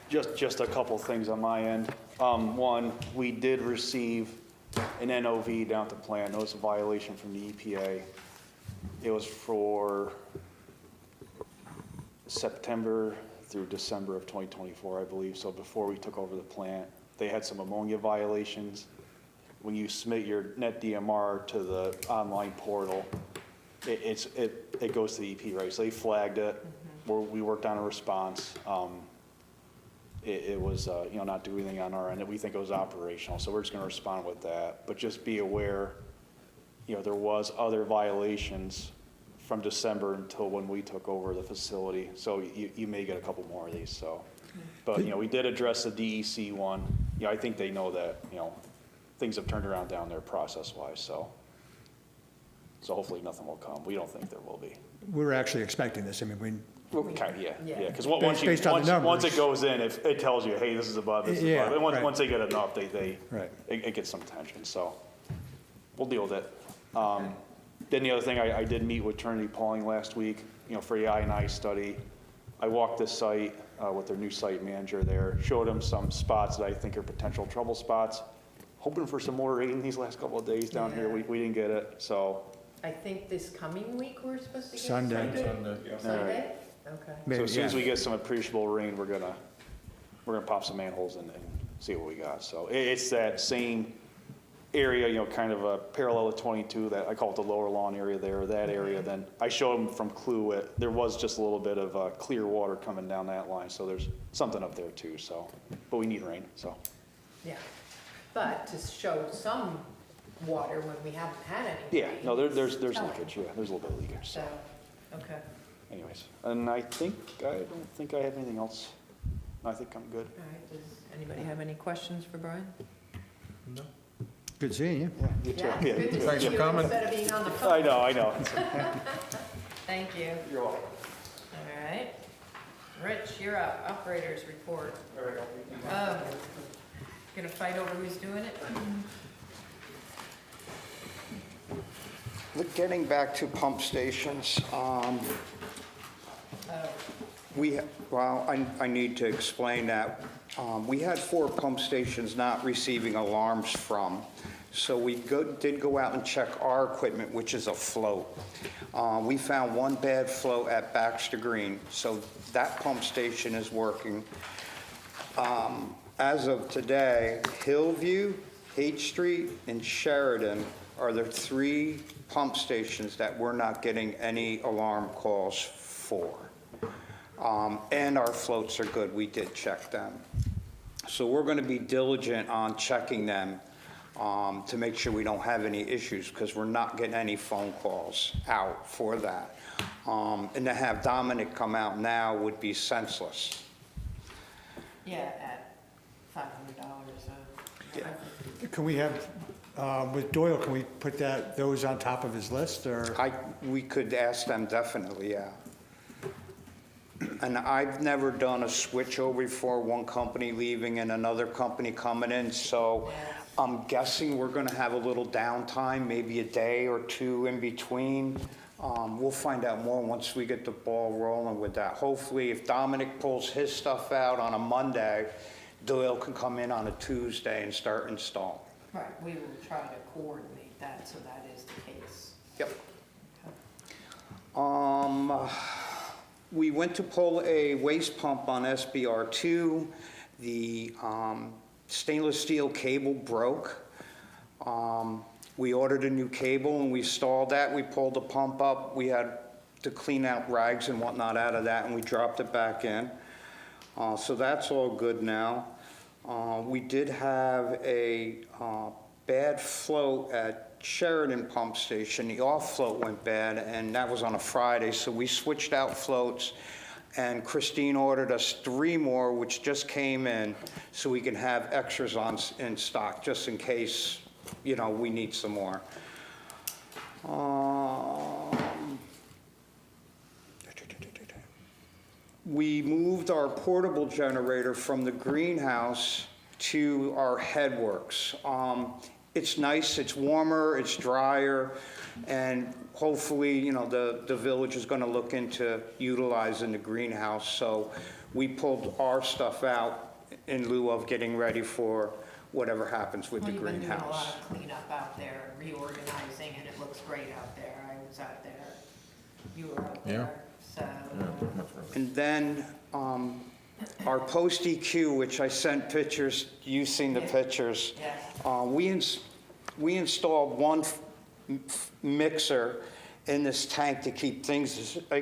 Speaker 11: Just a couple things on my end. One, we did receive an NOV down at the plant, notice of violation from the EPA. It was for September through December of 2024, I believe, so before we took over the plant. They had some ammonia violations. When you submit your net DMR to the online portal, it goes to the EP, right? So they flagged it, we worked on a response. It was, not doing anything on our end, and we think it was operational, so we're just gonna respond with that. But just be aware, there was other violations from December until when we took over the facility, so you may get a couple more of these, so. But, we did address the DEC one. I think they know that, things have turned around down there process-wise, so. So hopefully nothing will come. We don't think there will be.
Speaker 5: We were actually expecting this. I mean,
Speaker 11: Yeah,
Speaker 1: Yeah.
Speaker 11: because once
Speaker 5: Based on the
Speaker 11: once it
Speaker 5: numbers.
Speaker 11: goes in, it tells you, hey, this is above, this is
Speaker 5: Yeah,
Speaker 11: above. And
Speaker 5: right.
Speaker 11: once they get enough,
Speaker 5: Right.
Speaker 11: it gets some attention, so we'll deal with it. Then the other thing, I did meet with Trinity Pawling last week, for the I&I study. I walked the site with their new site manager there, showed him some spots that I think are potential trouble spots. Hoping for some more rain these last couple of days down here.
Speaker 1: Yeah.
Speaker 11: We didn't get it, so.
Speaker 1: I think this coming week we're supposed to get.
Speaker 5: Sunday.
Speaker 1: Sunday? Okay.
Speaker 11: So
Speaker 5: maybe,
Speaker 11: as soon as
Speaker 5: yeah.
Speaker 11: we get some appreciable rain, we're gonna pop some manholes and see what we got. So it's that same area, you know, kind of a parallel to 22, that I call it the lower lawn area there, that area. Then I showed them from Clue, there was just a little bit of clear water coming down that line, so there's something up there too, so, but we need rain, so.
Speaker 1: Yeah, but to show some water when we haven't had any.
Speaker 11: Yeah,
Speaker 1: rain,
Speaker 11: no, there's
Speaker 1: telling.
Speaker 11: leakage, yeah, there's a little bit of leakage, so.
Speaker 1: So, okay,
Speaker 11: Anyways, and I don't think I have anything else. I think I'm good.
Speaker 1: all right, does anybody have any questions for Brian?
Speaker 5: Good seeing you.
Speaker 11: You too.
Speaker 1: Yeah,
Speaker 11: Yeah,
Speaker 1: good to
Speaker 4: Thanks
Speaker 1: see
Speaker 4: for
Speaker 1: you
Speaker 4: coming.
Speaker 1: instead of being on the phone.
Speaker 11: I know.
Speaker 1: Thank you.
Speaker 11: You're welcome.
Speaker 1: All right. Rich, you're up. Operators report. Gonna fight over who's doing it?
Speaker 8: Look, getting back to pump stations, I need to explain that. We had 4 pump stations not receiving alarms from, so we did go out and check our equipment, which is a float. We found 1 bad float at Baxter Green, so that pump station is working. As of today, Hillview, H Street, and Sheridan are the 3 pump stations that we're not getting any alarm calls for. And our floats are good, we did check them. So we're gonna be diligent on checking them to make sure we don't have any issues, because we're not getting any phone calls out for that. And to have Dominic come out now would be senseless.
Speaker 1: Yeah, at $500.
Speaker 5: Can we have, with Doyle, can we put those on top of his list, or?
Speaker 8: We could ask them definitely, yeah. And I've never done a switch over before, one company leaving and another company coming in, so I'm guessing we're gonna have a little downtime, maybe a day or 2 in between. We'll find out more once we get the ball rolling with that. Hopefully, if Dominic pulls his stuff out on a Monday, Doyle can come in on a Tuesday and start installing.
Speaker 1: Right, we will try to coordinate that, so that is the case.
Speaker 8: Yep. We went to pull a waste pump on SBR2. The stainless steel cable broke. We ordered a new cable and we installed that. We pulled the pump up. We had to clean out rags and whatnot out of that, and we dropped it back in. So that's all good now. We did have a bad float at Sheridan Pump Station. The off float went bad, and that was on a Friday, so we switched out floats, and Christine ordered us 3 more, which just came in, so we can have extras in stock, just in case, you know, we need some more. We moved our portable generator from the greenhouse to our headworks. It's nice, it's warmer, it's drier, and hopefully, you know, the village is gonna look into utilizing the greenhouse. So we pulled our stuff out in lieu of getting ready for whatever happens with the
Speaker 1: Well, you've been doing a lot
Speaker 8: greenhouse.
Speaker 1: of cleanup out there, reorganizing, and it looks great out there. I was out there, you were out there, so.
Speaker 8: And then our post EQ, which I sent pictures, you've seen the pictures.
Speaker 1: Yes.
Speaker 8: We installed 1 mixer in this tank to keep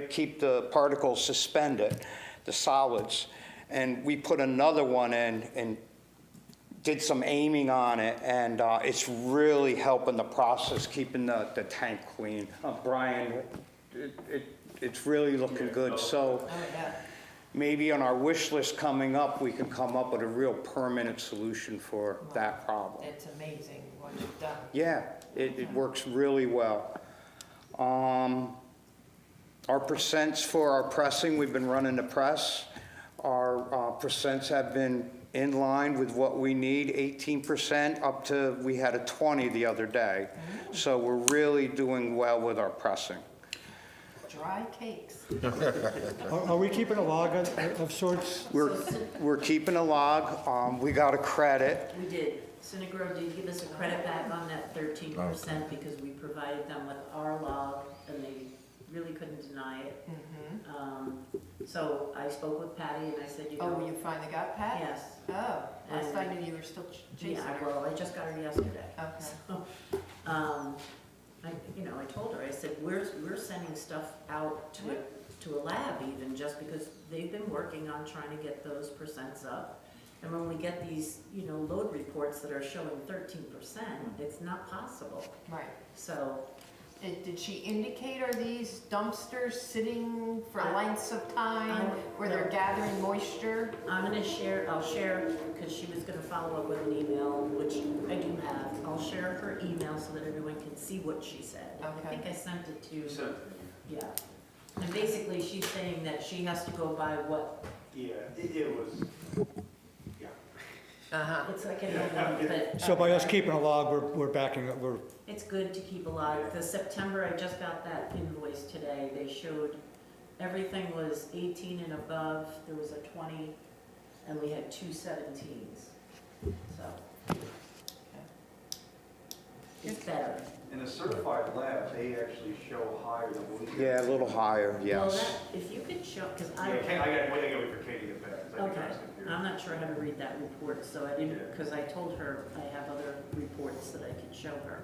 Speaker 8: keep the particles suspended, the solids. And we put another one in and did some aiming on it, and it's really helping the process, keeping the tank clean. Brian, it's really looking good. So maybe on our wish list coming up, we can come up with a real permanent solution for that problem.
Speaker 1: It's amazing what you've done.
Speaker 8: Yeah, it works really well. Our percents for our pressing, we've been running the press. Our percents have been in line with what we need, 18% up to, we had a 20 the other day. So we're really doing well with our pressing.
Speaker 1: Dry cakes.
Speaker 5: Are we keeping a log of sorts?
Speaker 8: We're keeping a log. We got a credit.
Speaker 6: We did. Synagro did give us a credit back on that 13% because we provided them with our log and they really couldn't deny it. So I spoke with Patty and I said, you
Speaker 1: Oh,
Speaker 6: know.
Speaker 1: you finally got Pat?
Speaker 6: Yes.
Speaker 1: Oh, last
Speaker 6: And-
Speaker 1: I knew you were still chasing
Speaker 6: Yeah,
Speaker 1: her.
Speaker 6: well, I just got her yesterday.
Speaker 1: Okay.
Speaker 6: So, I told her, I said, we're sending stuff out to a lab even, just because they've been working on trying to get those percents up. And when we get these, load reports that are showing 13%, it's not possible.
Speaker 1: Right.
Speaker 6: So,
Speaker 1: Did she indicate, are these dumpsters sitting for
Speaker 6: I-
Speaker 1: lengths of time where they're
Speaker 6: no.
Speaker 1: gathering moisture?
Speaker 6: I'll share, because she was gonna follow up with an email, which I do have. I'll share her email so that everyone can see what she said. I
Speaker 1: Okay.
Speaker 6: think I sent it to,
Speaker 9: You said,
Speaker 6: yeah. And basically, she's saying that she has to go by what,
Speaker 9: yeah, it was, yeah.
Speaker 1: Uh-huh.
Speaker 6: it's like an, but
Speaker 5: So by us keeping a log, we're backing up,
Speaker 6: it's good to keep alive. The September, I just got that invoice today. They showed everything was 18 and above. There was a 20, and we had 2 17s. So, it's better.
Speaker 9: In a certified lab, they actually show higher than what we.
Speaker 8: Yeah, a little higher,
Speaker 6: Well,
Speaker 8: yes.
Speaker 6: that, if you could show, because
Speaker 9: Yeah,
Speaker 6: I,
Speaker 9: I gotta wait for Katie to get back. 'cause I think
Speaker 6: okay,
Speaker 9: I was confused.
Speaker 6: I'm not sure how to read that report, so I didn't,
Speaker 9: Yeah.
Speaker 6: because I told her I have other reports that I could show her.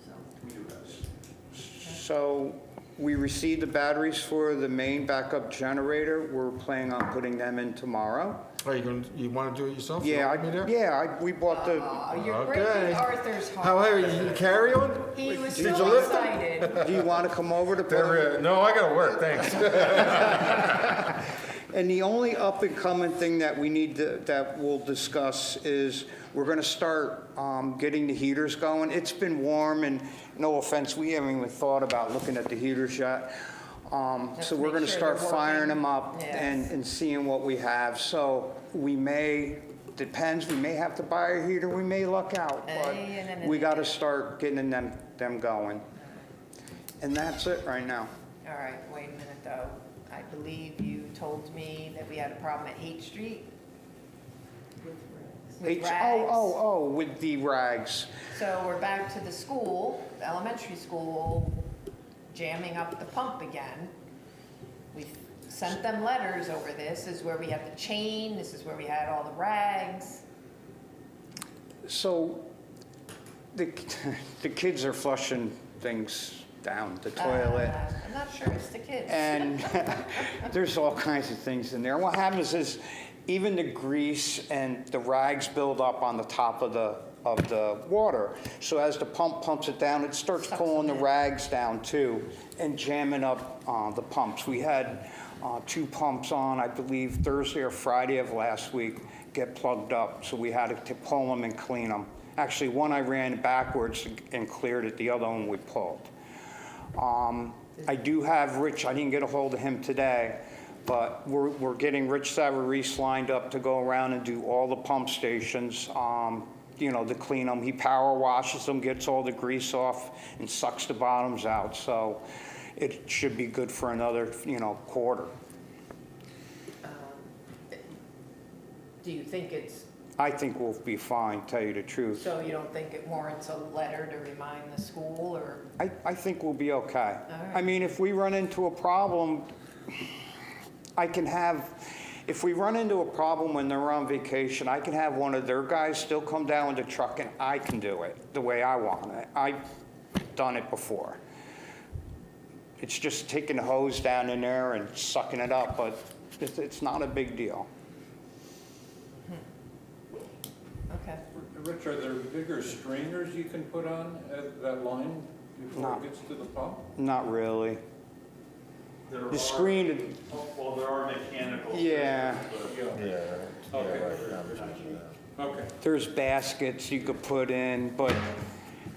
Speaker 6: So,
Speaker 9: We do that.
Speaker 8: So we received the batteries for the main backup generator. We're planning on putting them in tomorrow.
Speaker 4: Are you wanna do it yourself? You
Speaker 8: Yeah,
Speaker 4: want me there?
Speaker 8: we bought the,
Speaker 1: Oh, you're
Speaker 4: Okay.
Speaker 1: breaking Arthur's heart.
Speaker 4: How heavy, you carry on?
Speaker 1: He was
Speaker 4: Did you
Speaker 1: so
Speaker 4: lift them?
Speaker 1: excited.
Speaker 8: do you want to come over to put them?
Speaker 4: No, I gotta work, thanks.
Speaker 8: And the only up and coming thing that we need to, that we'll discuss is we're gonna start getting the heaters going. It's been warm and no offense, we haven't even thought about looking at the heaters yet. So we're
Speaker 1: make
Speaker 8: gonna
Speaker 1: sure
Speaker 8: start
Speaker 1: they're
Speaker 8: firing
Speaker 1: working.
Speaker 8: them up
Speaker 1: Yes.
Speaker 8: and seeing what we have. So we may, depends, we may have to buy a heater, we may luck out, but we gotta start getting them going. And that's it right now.
Speaker 1: All right, wait a minute though. I believe you told me that we had a problem at 8th Street
Speaker 6: with regs.
Speaker 1: with rags.
Speaker 8: With the rags.
Speaker 1: So we're back to the school, the elementary school, jamming up the pump again. We've sent them letters over this. This is where we had the chain, this is where we had all the rags.
Speaker 8: So the kids are flushing things down the toilet.
Speaker 1: I'm not sure it's the kids.
Speaker 8: And there's all kinds of things in there. What happens is even the grease and the rags build up on the top of the water. So as the pump pumps it down, it starts
Speaker 1: Sucks
Speaker 8: pulling the
Speaker 1: them in.
Speaker 8: rags down too and jamming up the pumps. We had 2 pumps on, I believe, Thursday or Friday of last week get plugged up. So we had to pull them and clean them. Actually, one I ran backwards and cleared it. The other one we pulled. I do have Rich, I didn't get a hold of him today, but we're getting Rich Savarese lined up to go around and do all the pump stations, to clean them. He power washes them, gets all the grease off, and sucks the bottoms out. So it should be good for another, quarter.
Speaker 1: Do you think it's,
Speaker 8: I think we'll be fine, tell you the truth.
Speaker 1: so you don't think it warrants a letter to remind the school or?
Speaker 8: I think we'll be okay.
Speaker 1: right.
Speaker 8: I mean, if we run into a problem, if we run into a problem when they're on vacation, I can have one of their guys still come down with the truck and I can do it the way I want it. I've done it before. It's just taking the hose down in there and sucking it up, but it's not a big deal.
Speaker 1: Okay.
Speaker 3: Rich, are there bigger strainers you can put on that line before
Speaker 8: No.
Speaker 3: it gets to the pump?
Speaker 8: Not really.
Speaker 9: There
Speaker 8: The
Speaker 9: are-
Speaker 8: screen,
Speaker 9: Well, there are mechanical.
Speaker 8: Yeah.
Speaker 9: strainers,
Speaker 3: Yeah.
Speaker 4: Yeah.
Speaker 3: Okay. Okay.
Speaker 8: there's baskets you could put in, but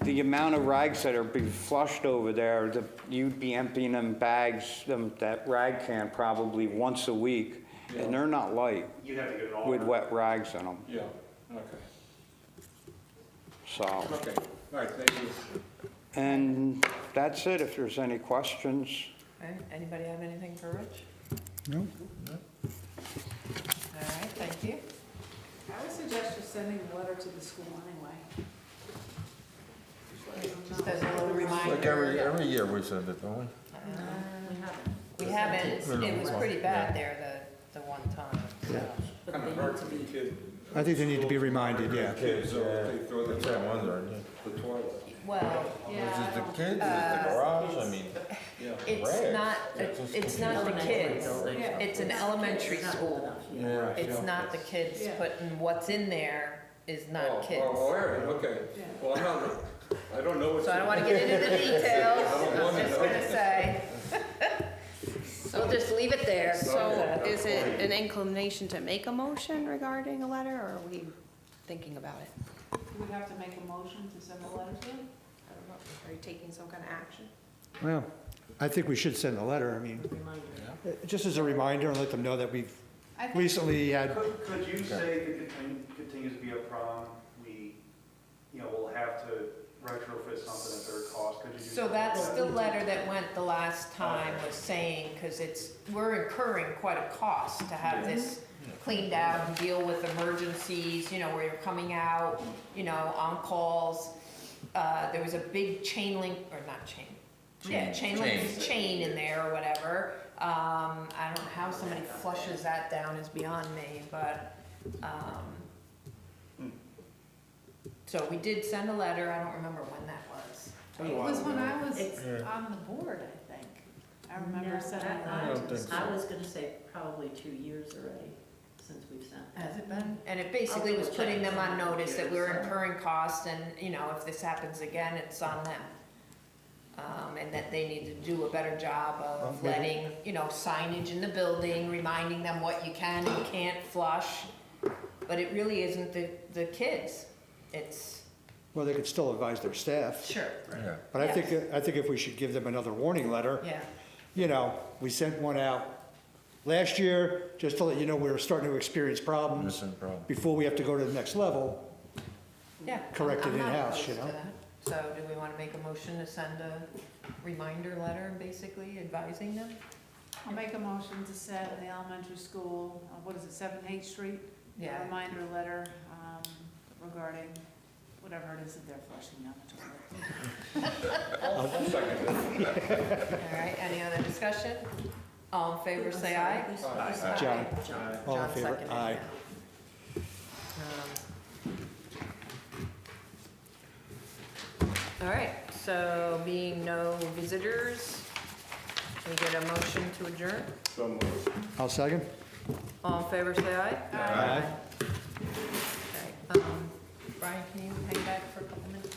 Speaker 8: the amount of rags that are being flushed over there, you'd be emptying them bags, that rag can probably once a week, and they're not light
Speaker 9: but you'd have to get it all.
Speaker 8: with wet rags in them,
Speaker 3: Yeah, okay.
Speaker 8: so.
Speaker 3: Okay, all right, thank you.
Speaker 8: And that's it, if there's any questions.
Speaker 1: Anybody have anything for Rich?
Speaker 5: No?
Speaker 1: All right, thank you.
Speaker 7: I would suggest just sending a letter to the school anyway. Just let them
Speaker 1: Just
Speaker 7: know.
Speaker 1: as a little
Speaker 4: Like
Speaker 1: reminder.
Speaker 4: every year we send it, don't we?
Speaker 6: We haven't.
Speaker 1: We haven't,
Speaker 6: incentives.
Speaker 1: it was pretty bad there the one time, so.
Speaker 6: But
Speaker 3: Kind
Speaker 6: they
Speaker 3: of
Speaker 6: need
Speaker 3: hard
Speaker 6: to
Speaker 3: for the
Speaker 6: be,
Speaker 3: kid.
Speaker 5: I think they need to be reminded, yeah.
Speaker 3: Kids, they throw
Speaker 4: That's what I'm wondering.
Speaker 3: the toilet.
Speaker 1: Well,
Speaker 4: Is it the kids, is it the garage, I mean,
Speaker 3: Yeah.
Speaker 1: it's
Speaker 4: Right.
Speaker 1: not, it's not the
Speaker 6: Elementary
Speaker 1: kids.
Speaker 6: building.
Speaker 1: It's an elementary
Speaker 6: It's not
Speaker 1: school.
Speaker 6: old enough yet.
Speaker 4: yeah.
Speaker 1: It's not the kids
Speaker 7: Yeah.
Speaker 1: putting, what's in there is
Speaker 3: Oh,
Speaker 1: not kids.
Speaker 3: Oh, all right, okay.
Speaker 7: Yeah.
Speaker 3: Well, I'm not, I don't know what's.
Speaker 1: So I don't wanna get into the details,
Speaker 3: I don't
Speaker 1: I'm
Speaker 3: wanna
Speaker 1: just
Speaker 3: know.
Speaker 1: gonna say. We'll just leave it there.
Speaker 10: So is it an inclination to make a motion regarding a letter, or are we thinking about it?
Speaker 7: Do we have to make a motion to send a letter to them?
Speaker 10: I don't know. Are you taking some kind of action?
Speaker 5: Well, I think we should send a letter, I mean, just as a reminder, and let them know that we've
Speaker 7: I think-
Speaker 5: recently had,
Speaker 9: Could you say if it continues to be a problem, we'll have to retrofit something at their cost? Could you do
Speaker 1: So
Speaker 9: something
Speaker 1: that's
Speaker 9: like
Speaker 1: the
Speaker 9: that?
Speaker 1: letter that went the last time, was saying, because we're incurring quite a cost to have this cleaned out and deal with emergencies, where you're coming out, on calls. There was a big chain link, or not chain, yeah, chain link chain in there or whatever. I don't know how somebody flushes that down is beyond me, but, so we did send a letter, I don't remember when that was.
Speaker 7: It was when I was
Speaker 6: It's-
Speaker 7: on the board, I think. I remember
Speaker 6: No,
Speaker 7: sending
Speaker 6: I-
Speaker 7: that.
Speaker 4: don't think so.
Speaker 6: I was gonna say probably 2 years already since we've sent that.
Speaker 1: Has it been? And it basically was putting them on notice that we're incurring costs and, if this happens again, it's on them. And that they need to do a better job of letting, signage in the building, reminding them what you can and can't flush. But it really isn't the kids. It's,
Speaker 5: well, they could still advise their staff.
Speaker 1: sure,
Speaker 4: Yeah.
Speaker 5: But I think if we should give them another warning letter,
Speaker 1: yeah.
Speaker 5: We sent one out last year, just to let you know we were starting to experience problems.
Speaker 4: Missing problem.
Speaker 5: Before we have to go to the next level,
Speaker 1: Yeah.
Speaker 5: correct it
Speaker 1: I'm not
Speaker 5: in-house,
Speaker 1: opposed
Speaker 5: you
Speaker 1: to
Speaker 5: know?
Speaker 1: that. So do we want to make a motion to send a reminder letter, basically advising them?
Speaker 7: I'll make a motion to send the elementary school, 7 H Street?
Speaker 1: Yeah.
Speaker 7: A reminder letter regarding whatever it is that they're flushing down the toilet.
Speaker 3: I'll second it.
Speaker 1: All right, any other discussion? All in favor, say aye.
Speaker 3: Aye.
Speaker 5: John,
Speaker 6: John.
Speaker 5: all in
Speaker 1: John
Speaker 5: favor?
Speaker 1: seconded,
Speaker 5: Aye.
Speaker 1: yeah. All right, so being no visitors, can we get a motion to adjourn?
Speaker 3: So moved.
Speaker 5: I'll second.
Speaker 1: All in favor, say aye.
Speaker 5: Aye.
Speaker 1: Okay, Brian, can you hang back for a couple minutes?